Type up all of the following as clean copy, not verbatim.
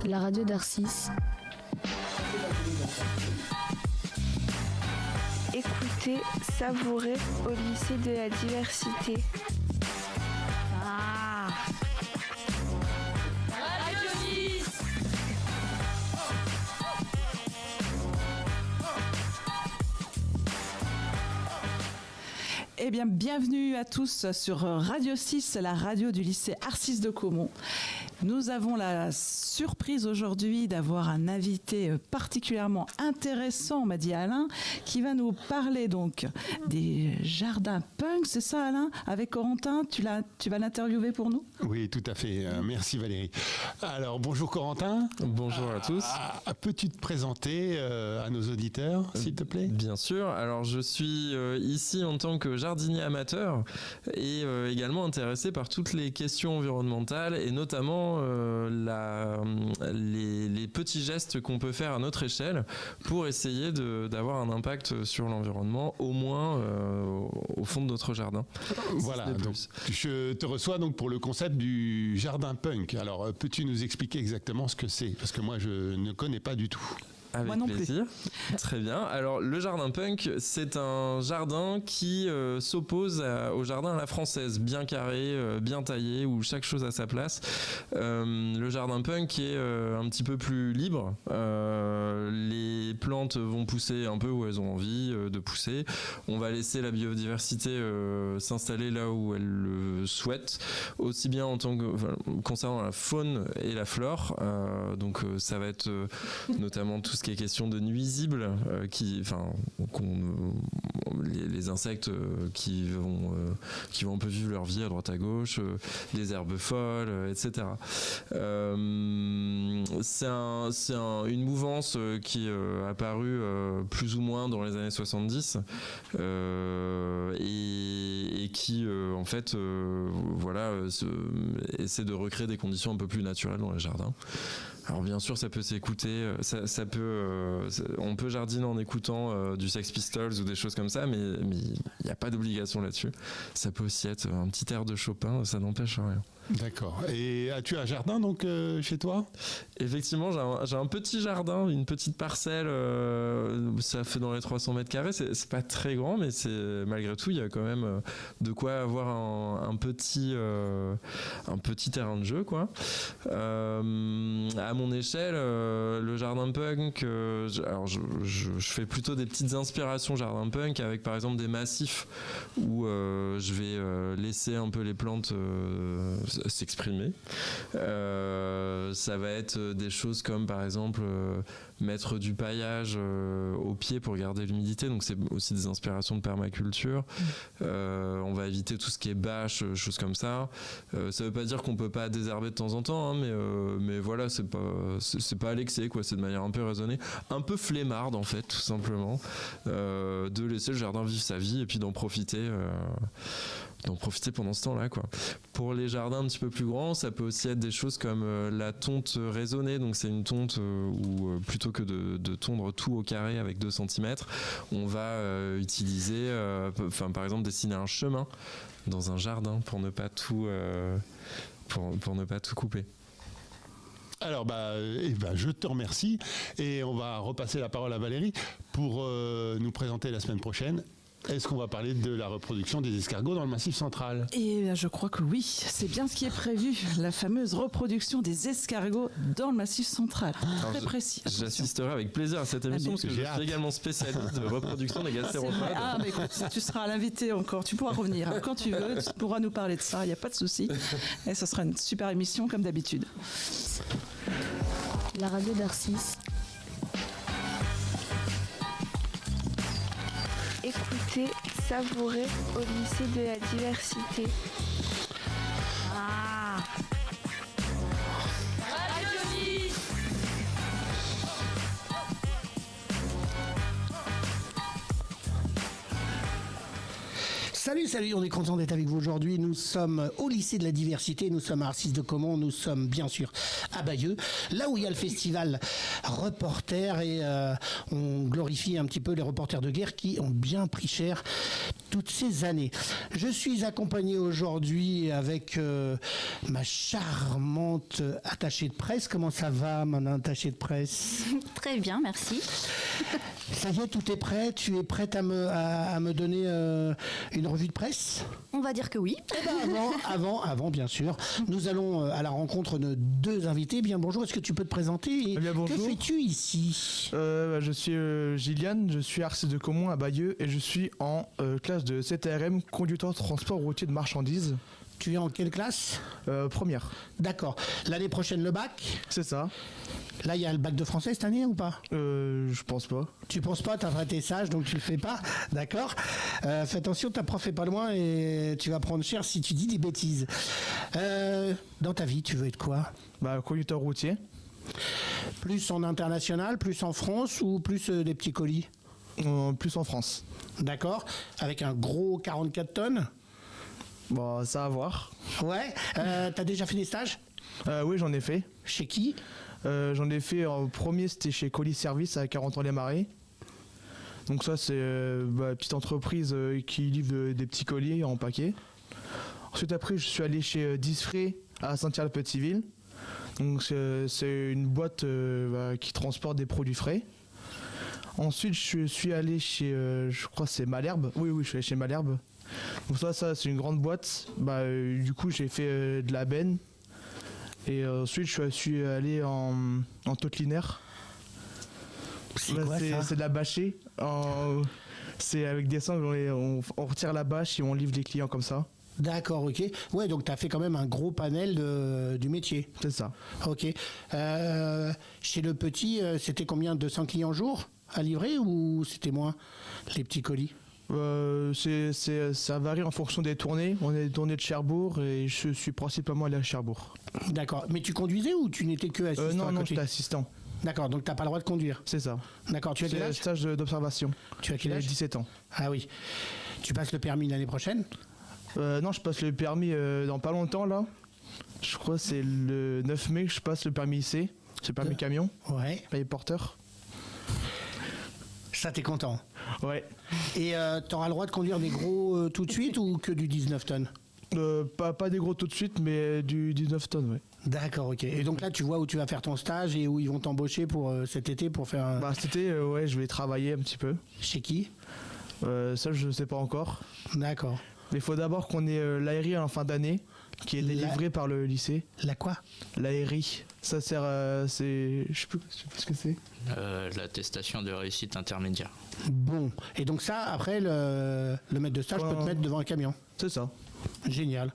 La radio d'Arcis. Écoutez, savourez au lycée de la diversité. Ah. Radio 6. Eh bien, bienvenue à tous sur Radio 6, la radio du lycée Arcis de Caumont. Nous avons la surprise aujourd'hui d'avoir un invité particulièrement intéressant, m'a dit Alain, qui va nous parler donc des jardins punk, c'est ça Alain? Avec Corentin, tu vas l'interviewer pour nous? Oui, tout à fait. Merci Valérie. Alors, bonjour Corentin. Bonjour à tous. Peux-tu te présenter à nos auditeurs, s'il te plaît? Bien sûr. Alors, je suis ici en tant que jardinier amateur et également intéressé par toutes les questions environnementales et notamment les petits gestes qu'on peut faire à notre échelle pour essayer d'avoir un impact sur l'environnement, au moins au fond de notre jardin. Voilà, donc, je te reçois donc pour le concept du jardin punk. Alors, peux-tu nous expliquer exactement ce que c'est? Parce que moi, je ne connais pas du tout. Avec plaisir. Très bien. Alors, le jardin punk, c'est un jardin qui s'oppose au jardin à la française, bien carré, bien taillé, où chaque chose a sa place. Le jardin punk est un petit peu plus libre. Les plantes vont pousser un peu où elles ont envie de pousser. On va laisser la biodiversité s'installer là où elle le souhaite, aussi bien en tant que concernant la faune et la flore. Donc, ça va être notamment tout ce qui est question de nuisibles, les insectes qui vont un peu vivre leur vie à droite à gauche, les herbes folles, etc. C'est une mouvance qui est apparue plus ou moins dans les années 70 et qui en fait essaie de recréer des conditions un peu plus naturelles dans les jardins. Alors bien sûr, ça peut s'écouter, on peut jardiner en écoutant du Sex Pistols ou des choses comme ça, mais il n'y a pas d'obligation là-dessus. Ça peut aussi être un petit air de Chopin, ça n'empêche rien. D'accord. Et as-tu un jardin donc chez toi? Effectivement, j'ai un petit jardin, une petite parcelle. Ça fait dans les 300 mètres carrés. C'est pas très grand, mais malgré tout, il y a quand même de quoi avoir un petit terrain de jeu, quoi. À mon échelle, le jardin punk, alors je fais plutôt des petites inspirations jardin punk avec par exemple des massifs où je vais laisser un peu les plantes s'exprimer. Ça va être des choses comme par exemple mettre du paillage au pied pour garder l'humidité, donc c'est aussi des inspirations de permaculture. On va éviter tout ce qui est bâche, choses comme ça. Ça veut pas dire qu'on peut pas désherber de temps en temps, hein, mais voilà, c'est pas à l'excès, quoi. C'est de manière un peu raisonnée, un peu flemmarde en fait, tout simplement, de laisser le jardin vivre sa vie et puis d'en profiter pendant ce temps-là, quoi. Pour les jardins un petit peu plus grands, ça peut aussi être des choses comme la tonte raisonnée. Donc c'est une tonte où plutôt que de tondre tout au carré avec 2 cm, on va utiliser, par exemple dessiner un chemin dans un jardin pour ne pas tout couper. Alors, je te remercie et on va repasser la parole à Valérie pour nous présenter la semaine prochaine. Est-ce qu'on va parler de la reproduction des escargots dans le Massif central? Eh bien, je crois que oui, c'est bien ce qui est prévu, la fameuse reproduction des escargots dans le Massif central. Très précis. J'assisterai avec plaisir à cette émission parce que je suis également spécialiste de reproduction des gastéropodes. Ah, mais écoute, tu seras l'invité encore, tu pourras revenir quand tu veux, tu pourras nous parler de ça, il n'y a pas de souci. Et ce sera une super émission comme d'habitude. La radio d'Arcis. Écoutez, savourez au lycée de la diversité. Ah. Radio 6. Salut, on est content d'être avec vous aujourd'hui. Nous sommes au lycée de la diversité, nous sommes à Arcis de Caumont, nous sommes bien sûr à Bayeux, là où il y a le festival Reporters et on glorifie un petit peu les reporters de guerre qui ont bien pris cher toutes ces années. Je suis accompagné aujourd'hui avec ma charmante attachée de presse. Comment ça va, mon attachée de presse? Très bien, merci. Ça y est, tout est prêt? Tu es prête à me donner une revue de presse? On va dire que oui. Eh ben avant, bien sûr, nous allons à la rencontre de deux invités. Bien bonjour, est-ce que tu peux te présenter et bonjour. Que fais-tu ici? Je suis Gilliane, je suis artiste de Caumont à Bayeux et je suis en classe de CTRM, conducteur transport routier de marchandises. Tu es en quelle classe? Première. D'accord. L'année prochaine, le bac? C'est ça. Là, il y a le bac de français cette année ou pas? Je pense pas. Tu penses pas, t'as été sage, donc tu le fais pas, d'accord? Fais attention, ta prof est pas loin et tu vas prendre cher si tu dis des bêtises. Dans ta vie, tu veux être quoi? Conducteur routier. Plus en international, plus en France ou plus des petits colis? Plus en France. D'accord. Avec un gros 44 tonnes? Ça à voir. Ouais. T'as déjà fait des stages? Oui, j'en ai fait. Chez qui? J'en ai fait en premier, c'était chez Colis Service à 40 ans-les-Marais. Donc ça, c'est une petite entreprise qui livre des petits colis en paquet. Ensuite, après, je suis allé chez Disfray à Saint-Pierre-le-Petit-Ville. Donc c'est une boîte qui transporte des produits frais. Ensuite, je suis allé chez, je crois que c'est Malherbe. Oui, je suis allé chez Malherbe. Donc ça c'est une grande boîte. Du coup, j'ai fait de la benne. Et ensuite, je suis allé en tôtelinaire. C'est quoi ça? C'est de la bâchée. C'est avec des sangles, on retire la bâche et on livre les clients comme ça. D'accord, ok. Ouais, donc tu as fait quand même un gros panel du métier. C'est ça. Ok. Chez le petit, c'était combien? 200 clients jour à livrer ou c'était moins, les petits colis? Ça varie en fonction des tournées. On est tourné de Cherbourg et je suis principalement allé à Cherbourg. D'accord. Mais tu conduisais ou tu n'étais que assistant? Non, j'étais assistant. D'accord, donc tu n'as pas le droit de conduire? C'est ça. D'accord, tu as quel âge? Stage d'observation. Tu as quel âge? 17 ans. Ah oui. Tu passes le permis l'année prochaine? Non, je passe le permis dans pas longtemps là. Je crois que c'est le 9 mai que je passe le permis IC. C'est le permis camion. Ouais. Permis porteur. Ça, t'es content? Ouais. Et t'auras le droit de conduire des gros tout de suite ou que du 19 tonnes? Pas des gros tout de suite, mais du 19 tonnes, ouais. D'accord, ok. Et donc là, tu vois où tu vas faire ton stage et où ils vont t'embaucher pour cet été pour faire un... Cet été, ouais, je vais travailler un petit peu. Chez qui? Ça, je sais pas encore. D'accord. Mais il faut d'abord qu'on ait l'ARI en fin d'année, qui est délivré par le lycée. La quoi? L'ARI. Ça sert à... Je sais plus ce que c'est. L'attestation de réussite intermédiaire. Bon. Et donc ça, après, le maître de stage peut te mettre devant un camion? C'est ça. Génial.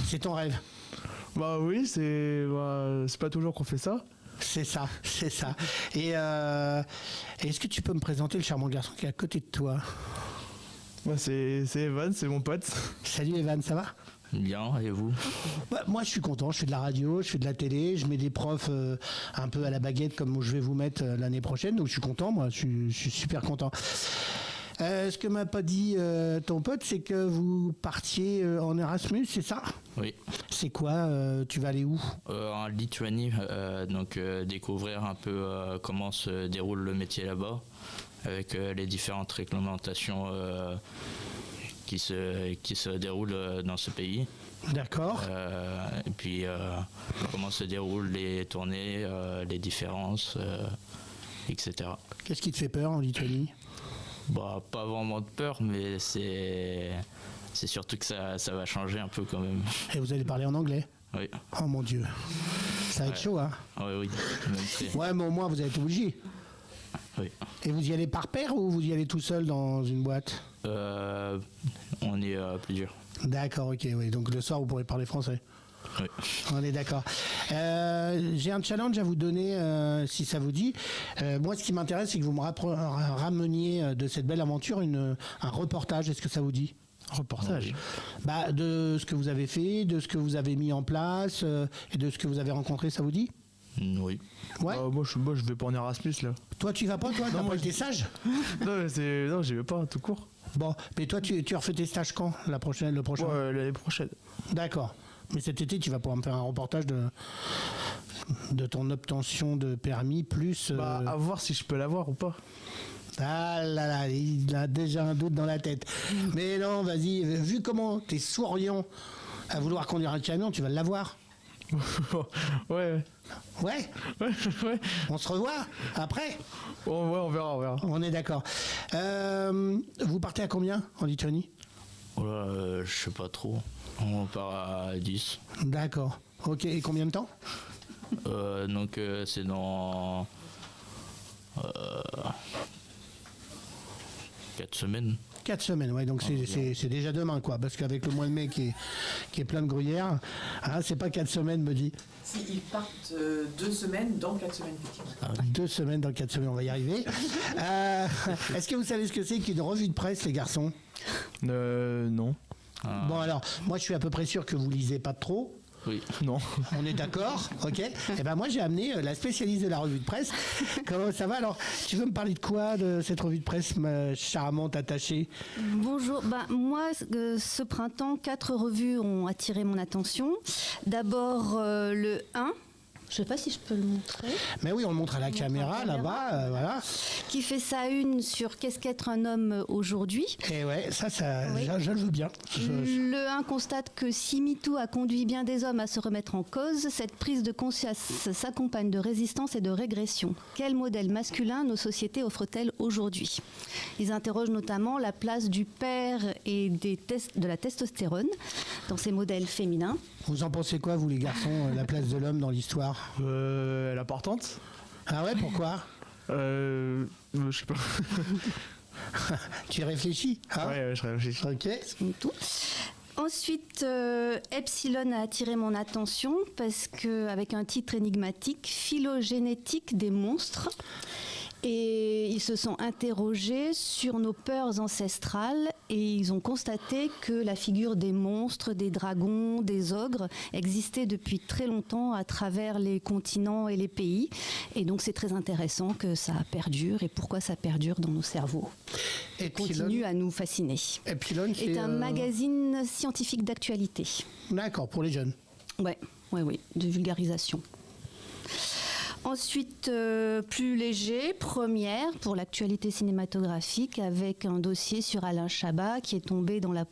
C'est ton rêve? Oui, c'est pas toujours qu'on fait ça. C'est ça, c'est ça. Et est-ce que tu peux me présenter le charmant garçon qui est à côté de toi? C'est Evan, c'est mon pote. Salut Evan, ça va? Bien, et vous? Moi je suis content, je fais de la radio, je fais de la télé, je mets des profs un peu à la baguette comme je vais vous mettre l'année prochaine, donc je suis content, moi je suis super content. Ce que m'a pas dit ton pote, c'est que vous partiez en Erasmus, c'est ça? Oui. C'est quoi? Tu vas aller où? En Lituanie, donc découvrir un peu comment se déroule le métier là-bas, avec les différentes réglementations qui se déroulent dans ce pays. D'accord. Et puis comment se déroulent les tournées, les différences, etc. Qu'est-ce qui te fait peur en Lituanie? Pas vraiment de peur, mais c'est surtout que ça va changer un peu quand même. Et vous allez parler en anglais? Oui. Oh mon Dieu. Ça va être chaud, hein? Oui. Ouais, mais au moins vous êtes obligé. Oui. Et vous y allez par paire ou vous y allez tout seul dans une boîte? On est plusieurs. D'accord, ok, oui. Donc le soir vous pourrez parler français. Oui. On est d'accord. J'ai un challenge à vous donner, si ça vous dit. Moi, ce qui m'intéresse, c'est que vous me rameniez de cette belle aventure un reportage. Est-ce que ça vous dit? Reportage? De ce que vous avez fait, de ce que vous avez mis en place et de ce que vous avez rencontré, ça vous dit? Oui. Ouais. Moi, je vais pas en Erasmus là. Toi, tu vas pas, toi? T'as pas été sage? Non, j'y vais pas, tout court. Bon, mais toi, tu refais tes stages quand? Le prochain? L'année prochaine. D'accord. Mais cet été, tu vas pouvoir me faire un reportage de ton obtention de permis, plus... À voir si je peux l'avoir ou pas. Ah là là, il a déjà un doute dans la tête. Mais non, vas-y, vu comment t'es souriant à vouloir conduire un camion, tu vas l'avoir. Ouais. Ouais. On se revoit après. Ouais, on verra. On est d'accord. Vous partez à combien en Lituanie? Voilà, je sais pas trop. On part à 10. D'accord. Ok, et combien de temps? Donc c'est dans 4 semaines. 4 semaines, ouais, donc c'est déjà demain, quoi, parce qu'avec le mois de mai qui est plein de gruyère, hein, c'est pas 4 semaines, me dit. Si, ils partent 2 semaines dans 4 semaines, effectivement. 2 semaines dans 4 semaines, on va y arriver. Est-ce que vous savez ce que c'est qu'une revue de presse, les garçons? Non. Bon, alors, moi, je suis à peu près sûr que vous lisez pas trop. Oui. Non. On est d'accord, ok. Et ben moi j'ai amené la spécialiste de la revue de presse. Comment ça va? Alors, tu veux me parler de quoi, de cette revue de presse, ma charmante attachée? Bonjour, moi ce printemps 4 revues ont attiré mon attention. D'abord le 1. Je sais pas si je peux le montrer. Mais oui, on le montre à la caméra là-bas, voilà. Qui fait sa une sur qu'est-ce qu'être un homme aujourd'hui. Et ouais, ça oui. je le veux bien. Le 1 constate que si MeToo a conduit bien des hommes à se remettre en cause, cette prise de conscience s'accompagne de résistance et de régression. Quel modèle masculin nos sociétés offrent-elles aujourd'hui? Ils interrogent notamment la place du père et de la testostérone dans ces modèles féminins. Vous en pensez quoi, vous les garçons, la place de l'homme dans l'histoire? Elle est importante. Ah ouais, pourquoi? Je sais pas. Tu réfléchis, hein? Ouais, je réfléchis. Ok. Tout. Ensuite, Epsilon a attiré mon attention parce qu'avec un titre énigmatique, Phylogénétique des monstres. Et ils se sont interrogés sur nos peurs ancestrales et ils ont constaté que la figure des monstres, des dragons, des ogres existait depuis très longtemps à travers les continents et les pays. Et donc c'est très intéressant que ça perdure et pourquoi ça perdure dans nos cerveaux. Et continue à nous fasciner. Epsilon, c'est un magazine scientifique d'actualité. D'accord, pour les jeunes. Oui, de vulgarisation. Ensuite, plus léger, Première pour l'actualité cinématographique avec un dossier sur Alain Chabat qui est tombé dans la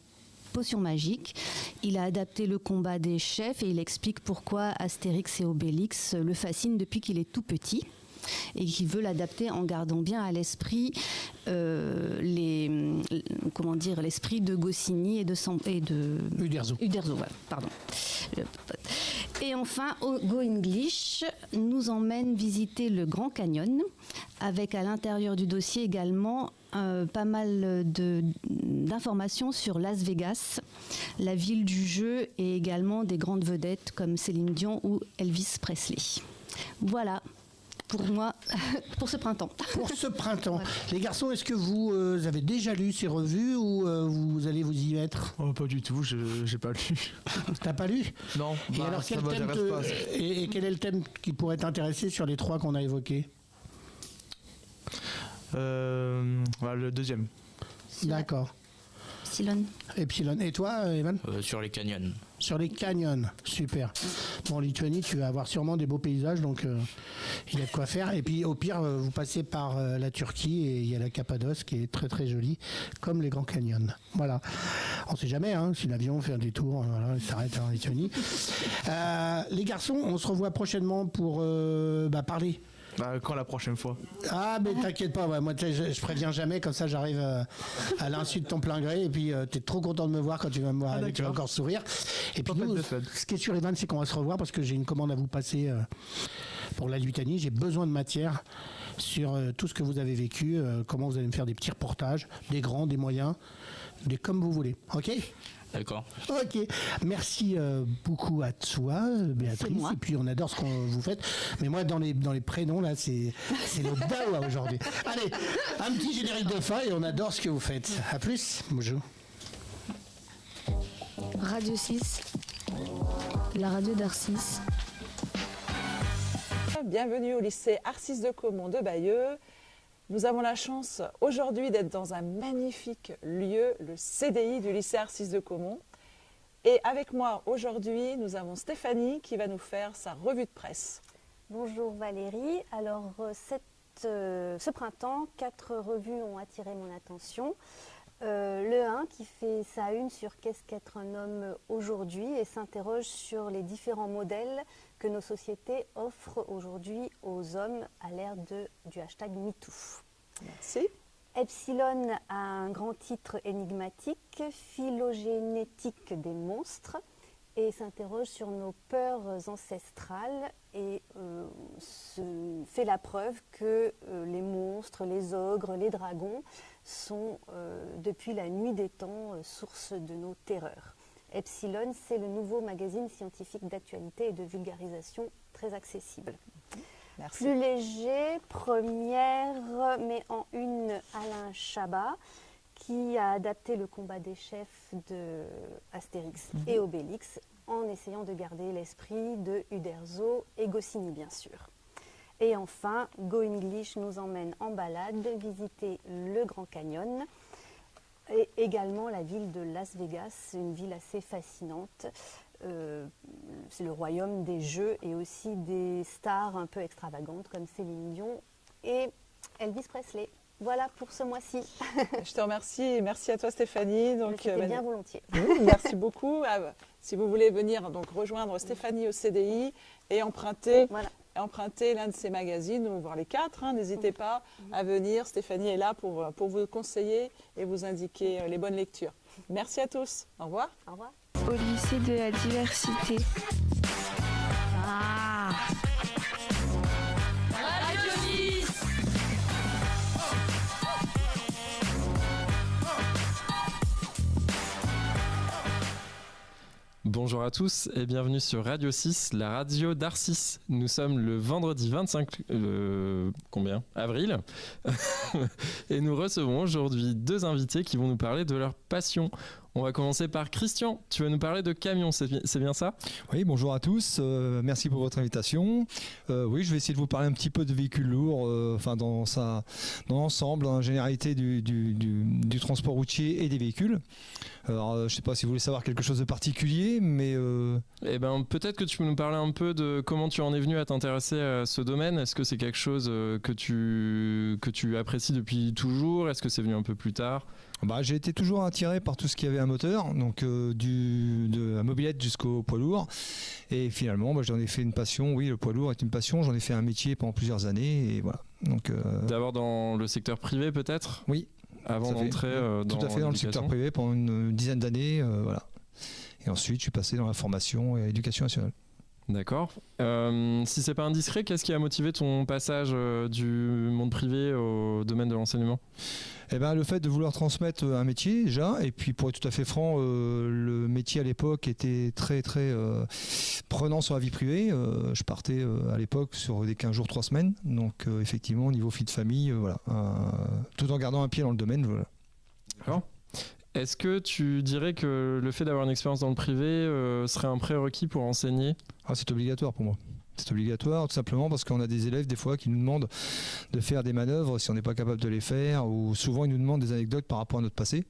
potion magique. Il a adapté le combat des chefs et il explique pourquoi Astérix et Obélix le fascinent depuis qu'il est tout petit et qu'il veut l'adapter en gardant bien à l'esprit l'esprit de Goscinny et de Uderzo. Pardon. Et enfin, Go English nous emmène visiter le Grand Canyon, avec à l'intérieur du dossier également pas mal d'informations sur Las Vegas, la ville du jeu, et également des grandes vedettes comme Céline Dion ou Elvis Presley. Voilà. Pour moi, pour ce printemps. Pour ce printemps. Voilà. Les garçons, est-ce que vous avez déjà lu ces revues ou vous allez vous y mettre? Pas du tout, j'ai pas lu. T'as pas lu? Non. Et alors quel est le thème qui pourrait t'intéresser sur les 3 qu'on a évoqués? Le deuxième. D'accord. Epsilon. Et toi, Evan? Sur les canyons. Sur les canyons, super. Bon, en Lituanie, tu vas avoir sûrement des beaux paysages, donc il y a de quoi faire. Et puis, au pire, vous passez par la Turquie et il y a la Cappadoce qui est très très jolie, comme les Grands Canyons. Voilà. On ne sait jamais, hein, si l'avion fait un détour, voilà, il s'arrête en Lituanie. Les garçons, on se revoit prochainement pour parler. Quand la prochaine fois? Ah, mais t'inquiète pas, moi je préviens jamais, comme ça j'arrive à l'insu de ton plein gré, et puis t'es trop content de me voir quand tu vas me voir, tu vas encore sourire. Et puis nous, ce qui est sûr, Evan, c'est qu'on va se revoir parce que j'ai une commande à vous passer pour la Lituanie. J'ai besoin de matière sur tout ce que vous avez vécu, comment vous allez me faire des petits reportages, des grands, des moyens, des comme vous voulez. Ok? D'accord. Ok, merci beaucoup à toi, Béatrice. Et puis on adore ce que vous faites. Mais moi, dans les prénoms, là, c'est le dawa aujourd'hui. Allez, un petit générique de fin et on adore ce que vous faites. À plus. Bonjour. Radio 6, la radio d'Arcis. Bienvenue au lycée Arcis de Caumont de Bayeux. Nous avons la chance aujourd'hui d'être dans un magnifique lieu, le CDI du lycée Arcis de Caumont. Et avec moi aujourd'hui, nous avons Stéphanie qui va nous faire sa revue de presse. Bonjour Valérie. Alors cette ce printemps, 4 revues ont attiré mon attention. Le 1 qui fait sa une sur qu'est-ce qu'être un homme aujourd'hui et s'interroge sur les différents modèles que nos sociétés offrent aujourd'hui aux hommes à l'ère du hashtag MeToo. Merci. Epsilon a un grand titre énigmatique, phylogénétique des monstres, et s'interroge sur nos peurs ancestrales et fait la preuve que les monstres, les ogres, les dragons sont depuis la nuit des temps source de nos terreurs. Epsilon, c'est le nouveau magazine scientifique d'actualité et de vulgarisation très accessible. Merci. Plus léger, première, mais en une Alain Chabat, qui a adapté le combat des chefs de Astérix et Obélix en essayant de garder l'esprit de Uderzo et Goscinny, bien sûr. Et enfin, Go English nous emmène en balade visiter le Grand Canyon et également la ville de Las Vegas, une ville assez fascinante. C'est le royaume des jeux et aussi des stars un peu extravagantes comme Céline Dion et Elvis Presley. Voilà pour ce mois-ci. Je te remercie et merci à toi Stéphanie. Donc, c'était bien volontiers. Merci beaucoup. Si vous voulez venir donc rejoindre Stéphanie au CDI et emprunter l'un de ses magazines ou voir les 4, n'hésitez pas à venir. Stéphanie est là pour vous conseiller et vous indiquer les bonnes lectures. Merci à tous. Au revoir. Au revoir. Au lycée de la diversité. Radio 6. Bonjour à tous et bienvenue sur Radio 6, la radio d'Arcis. Nous sommes le vendredi 25 avril et nous recevons aujourd'hui 2 invités qui vont nous parler de leur passion. On va commencer par Christian. Tu vas nous parler de camions, c'est bien ça ? Oui, bonjour à tous. Merci pour votre invitation. Oui, je vais essayer de vous parler un petit peu de véhicules lourds, dans l'ensemble, en généralité du transport routier et des véhicules. Alors, je ne sais pas si vous voulez savoir quelque chose de particulier, mais... Eh ben, peut-être que tu peux nous parler un peu de comment tu en es venu à t'intéresser à ce domaine. Est-ce que c'est quelque chose que tu apprécies depuis toujours ? Est-ce que c'est venu un peu plus tard ? J'ai été toujours attiré par tout ce qui avait un moteur, donc de la mobilette jusqu'au poids lourd. Et finalement, j'en ai fait une passion. Oui, le poids lourd est une passion. J'en ai fait un métier pendant plusieurs années. Et voilà. Donc, d'abord dans le secteur privé, peut-être ? Oui. Avant d'entrer tout à fait dans le secteur privé pendant une dizaine d'années. Voilà. Et ensuite, je suis passé dans la formation et l'éducation nationale. D'accord. Si c'est pas indiscret, qu'est-ce qui a motivé ton passage du monde privé au domaine de l'enseignement ? Le fait de vouloir transmettre un métier déjà, et puis pour être tout à fait franc, le métier à l'époque était très très prenant sur la vie privée. Je partais à l'époque sur des 15 jours, 3 semaines, donc effectivement au niveau vie de famille, tout en gardant un pied dans le domaine. Voilà. D'accord. Est-ce que tu dirais que le fait d'avoir une expérience dans le privé serait un prérequis pour enseigner ? C'est obligatoire pour moi. C'est obligatoire tout simplement parce qu'on a des élèves des fois qui nous demandent de faire des manœuvres si on n'est pas capable de les faire, ou souvent ils nous demandent des anecdotes par rapport à notre passé.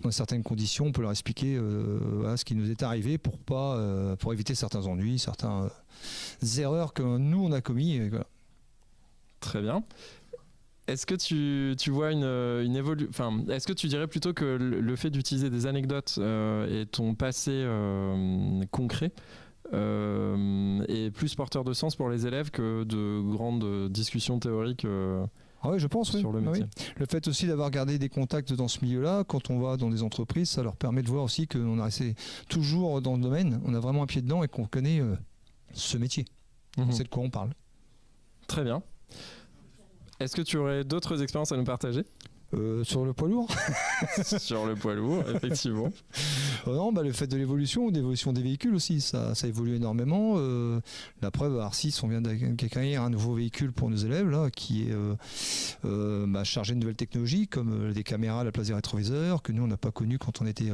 Dans certaines conditions, on peut leur expliquer ce qui nous est arrivé pour éviter certains ennuis, certaines erreurs que nous on a commis. Et voilà. Très bien. Est-ce que tu vois une évolution, est-ce que tu dirais plutôt que le fait d'utiliser des anecdotes et ton passé concret est plus porteur de sens pour les élèves que de grandes discussions théoriques je pense, sur le métier. Oui. Le fait aussi d'avoir gardé des contacts dans ce milieu-là, quand on va dans des entreprises, ça leur permet de voir aussi qu'on a resté toujours dans le domaine, on a vraiment un pied dedans et qu'on connaît ce métier. On sait de quoi on parle. Très bien. Est-ce que tu aurais d'autres expériences à nous partager ? Sur le poids lourd. Sur le poids lourd, effectivement. Non, le fait de l'évolution des véhicules aussi, ça évolue énormément. La preuve, à Arcis, on vient d'acquérir un nouveau véhicule pour nos élèves là, qui est chargé de nouvelles technologies comme des caméras à la place des rétroviseurs que nous on n'a pas connu quand on était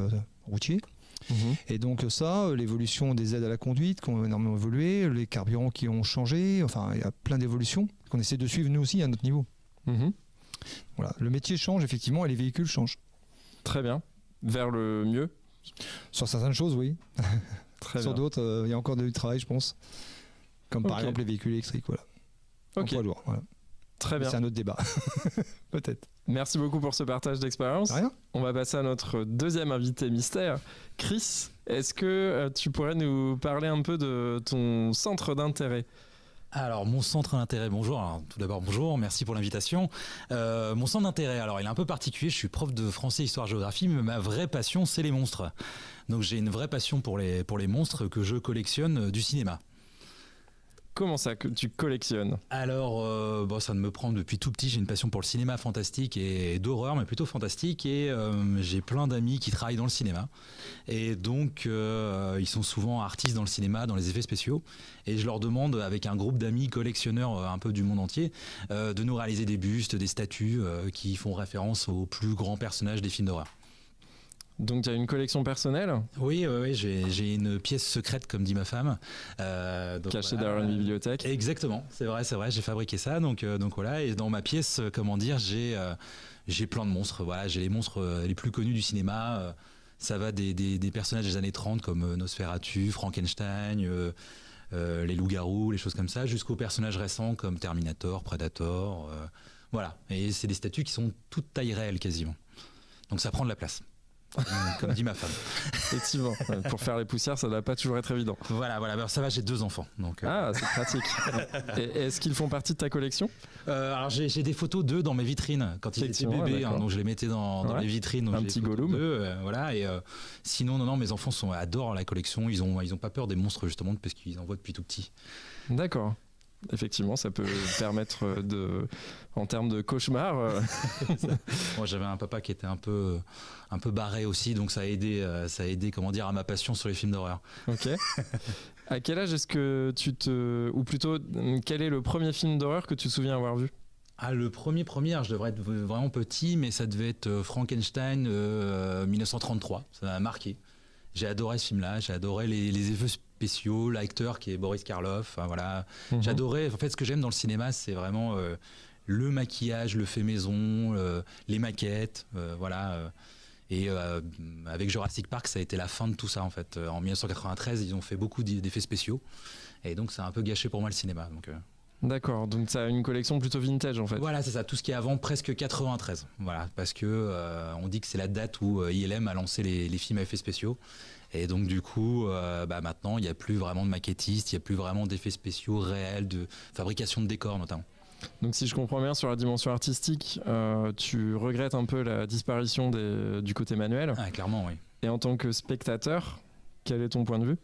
routier. Et donc ça, l'évolution des aides à la conduite qui ont énormément évolué, les carburants qui ont changé, il y a plein d'évolutions qu'on essaie de suivre nous aussi à notre niveau. Voilà, le métier change effectivement et les véhicules changent. Très bien. Vers le mieux ? Sur certaines choses, oui. Sur d'autres, il y a encore du travail, je pense. Comme par exemple les véhicules électriques, voilà. Ok. En poids lourd, voilà. Très bien. C'est un autre débat, peut-être. Merci beaucoup pour ce partage d'expérience. Rien. On va passer à notre deuxième invité mystère, Chris. Est-ce que tu pourrais nous parler un peu de ton centre d'intérêt ? Alors, mon centre d'intérêt, bonjour. Alors, tout d'abord, bonjour, merci pour l'invitation. Mon centre d'intérêt, alors, il est un peu particulier. Je suis prof de français, histoire, géographie, mais ma vraie passion, c'est les monstres. Donc, j'ai une vraie passion pour les monstres que je collectionne du cinéma. Comment ça que tu collectionnes ? Alors, ça me prend depuis tout petit. J'ai une passion pour le cinéma fantastique et d'horreur, mais plutôt fantastique. Et j'ai plein d'amis qui travaillent dans le cinéma. Et donc, ils sont souvent artistes dans le cinéma, dans les effets spéciaux. Et je leur demande, avec un groupe d'amis collectionneurs un peu du monde entier, de nous réaliser des bustes, des statues qui font référence aux plus grands personnages des films d'horreur. Donc tu as une collection personnelle ? Oui, j'ai une pièce secrète, comme dit ma femme. Cachée derrière une bibliothèque. Exactement, c'est vrai, j'ai fabriqué ça. Donc voilà, et dans ma pièce, j'ai plein de monstres. Voilà, j'ai les monstres les plus connus du cinéma. Ça va des personnages des années 30 comme Nosferatu, Frankenstein, les loups-garous, les choses comme ça, jusqu'aux personnages récents comme Terminator, Predator. Voilà, et c'est des statues qui sont toutes taille réelle quasiment. Donc ça prend de la place. Comme dit ma femme. Effectivement, pour faire les poussières, ça ne doit pas toujours être évident. Voilà, alors ça va, j'ai 2 enfants. Donc, Ah, c'est pratique. Et est-ce qu'ils font partie de ta collection ? Alors j'ai des photos d'eux dans mes vitrines quand ils étaient bébés, donc je les mettais dans mes vitrines. Donc un petit Gollum. Voilà, et sinon, non, mes enfants adorent la collection. Ils ont pas peur des monstres justement parce qu'ils en voient depuis tout petit. D'accord. Effectivement, ça peut permettre en termes de cauchemar. Moi, j'avais un papa qui était un peu barré aussi, donc ça a aidé, à ma passion sur les films d'horreur. Ok. À quel âge est-ce que ou plutôt, quel est le premier film d'horreur que tu te souviens avoir vu ? Ah, le premier, je devrais être vraiment petit, mais ça devait être Frankenstein 1933. Ça m'a marqué. J'ai adoré ce film-là, j'ai adoré les effets spéciaux, l'acteur qui est Boris Karloff. Voilà. J'adorais. En fait, ce que j'aime dans le cinéma, c'est vraiment le maquillage, le fait maison, les maquettes, voilà. Et avec Jurassic Park, ça a été la fin de tout ça en fait. En 1993, ils ont fait beaucoup d'effets spéciaux, et donc ça a un peu gâché pour moi le cinéma. Donc. D'accord, donc tu as une collection plutôt vintage en fait. Voilà, c'est ça, tout ce qui est avant presque 93. Voilà, parce que on dit que c'est la date où ILM a lancé les films à effets spéciaux. Et donc du coup, maintenant, il n'y a plus vraiment de maquettistes, il n'y a plus vraiment d'effets spéciaux réels, de fabrication de décors notamment. Donc si je comprends bien, sur la dimension artistique, tu regrettes un peu la disparition du côté manuel. Ah, clairement, oui. Et en tant que spectateur, quel est ton point de vue ?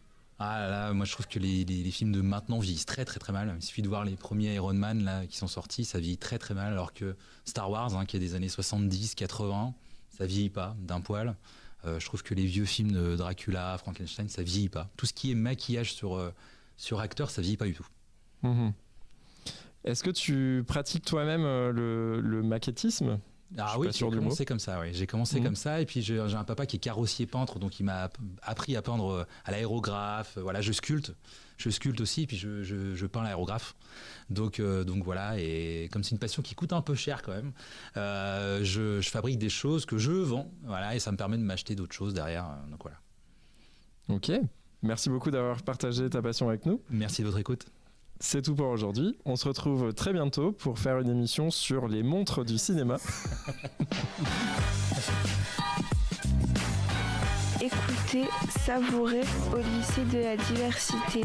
Ah là, moi je trouve que les films de maintenant vieillissent très très très mal. Il suffit de voir les premiers Iron Man là, qui sont sortis, ça vieillit très très mal, alors que Star Wars, qui est des années 70, 80, ça vieillit pas d'un poil. Je trouve que les vieux films de Dracula, Frankenstein, ça vieillit pas. Tout ce qui est maquillage sur acteur, ça vieillit pas du tout. Est-ce que tu pratiques toi-même le maquettisme ? Ah oui, j'ai commencé comme ça. Oui. J'ai commencé comme ça, et puis j'ai un papa qui est carrossier peintre, donc il m'a appris à peindre à l'aérographe. Voilà, je sculpte aussi, et puis je peins à l'aérographe. Donc voilà, et comme c'est une passion qui coûte un peu cher quand même, je fabrique des choses que je vends, voilà, et ça me permet de m'acheter d'autres choses derrière. Donc voilà. Ok, merci beaucoup d'avoir partagé ta passion avec nous. Merci de votre écoute. C'est tout pour aujourd'hui. On se retrouve très bientôt pour faire une émission sur les montres du cinéma. Écoutez, savourez au lycée de la diversité.